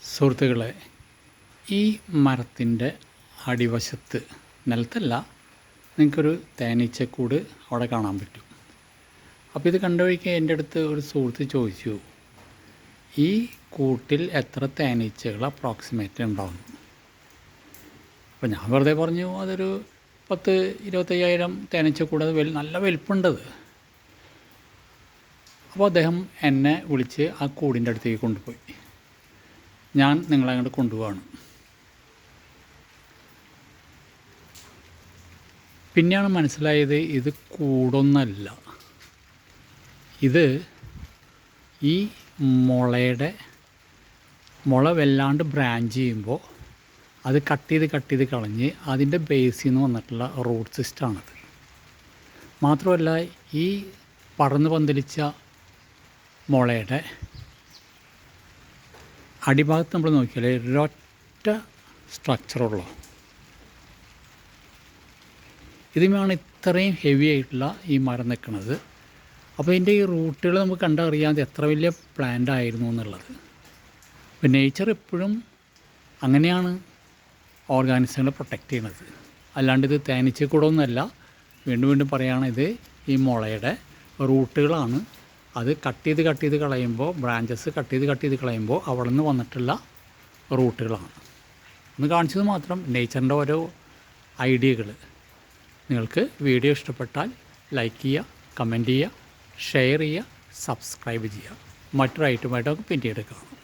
സുഹൃത്തുക്കളെ, ഈ മരത്തിൻ്റെ അടിവശത്ത് നിലത്തല്ല, നിങ്ങൾക്കൊരു തേനീച്ചക്കൂട് അവിടെ കാണാൻ പറ്റും. അപ്പോൾ ഇത് കണ്ട വഴിക്ക് എൻ്റെ അടുത്ത് ഒരു സുഹൃത്ത് ചോദിച്ചു, ഈ കൂട്ടിൽ എത്ര തേനീച്ചകൾ അപ്രോക്സിമേറ്റ് ഉണ്ടാവും? അപ്പോൾ ഞാൻ വെറുതെ പറഞ്ഞു, അതൊരു 10-25,000 തേനീച്ചക്കൂട്. അത് നല്ല വലിപ്പമുണ്ടത്. അപ്പോൾ അദ്ദേഹം എന്നെ വിളിച്ച് ആ കൂടിൻ്റെ അടുത്തേക്ക് കൊണ്ടുപോയി. ഞാൻ നിങ്ങളെ അങ്ങോട്ട് കൊണ്ടുപോവാണ്. പിന്നെയാണ് മനസ്സിലായത്, ഇത് കൂടൊന്നല്ല, ഇത് ഈ മുള വല്ലാണ്ട് ബ്രാഞ്ച് ചെയ്യുമ്പോൾ അത് കട്ട് ചെയ്ത് കളഞ്ഞ് അതിൻ്റെ ബേസിൽ നിന്ന് വന്നിട്ടുള്ള റൂട്ട് സിസ്റ്റമാണത്. മാത്രമല്ല, ഈ പടർന്ന് പന്തലിച്ച മുളയുടെ അടിഭാഗത്ത് നമ്മൾ നോക്കിയാൽ ഒരൊറ്റ സ്ട്രക്ചറുള്ളൂ. ഇതിലാണ് ഇത്രയും ഹെവി ആയിട്ടുള്ള ഈ മരം നിൽക്കുന്നത്. അപ്പോൾ ഇതിൻ്റെ ഈ റൂട്ടുകൾ നമുക്ക് കണ്ടറിയാതെ എത്ര വലിയ പ്ലാന്റ് ആയിരുന്നു എന്നുള്ളത്. അപ്പോൾ നേച്ചർ എപ്പോഴും അങ്ങനെയാണ് ഓർഗാനിസങ്ങളെ പ്രൊട്ടക്റ്റ് ചെയ്യണത്. അല്ലാണ്ട് ഇത് തേനീച്ചക്കൂടൊന്നുമല്ല. വീണ്ടും പറയുകയാണ്, ഇത് ഈ മുളയുടെ റൂട്ടുകളാണ്. അത് കട്ട് ചെയ്ത് കളയുമ്പോൾ, ബ്രാഞ്ചസ് കട്ട് ചെയ്ത് കളയുമ്പോൾ അവിടെ നിന്ന് വന്നിട്ടുള്ള റൂട്ടുകളാണ്. ഒന്ന് കാണിച്ചത് മാത്രം. നേച്ചറിൻ്റെ ഓരോ ഐഡിയകൾ. നിങ്ങൾക്ക് വീഡിയോ ഇഷ്ടപ്പെട്ടാൽ ലൈക്ക് ചെയ്യുക, കമൻറ്റ് ചെയ്യുക, ഷെയർ ചെയ്യുക, സബ്സ്ക്രൈബ് ചെയ്യുക. മറ്റൊരു ഐറ്റമായിട്ട് നമുക്ക് പിന്നീട് കാണാം.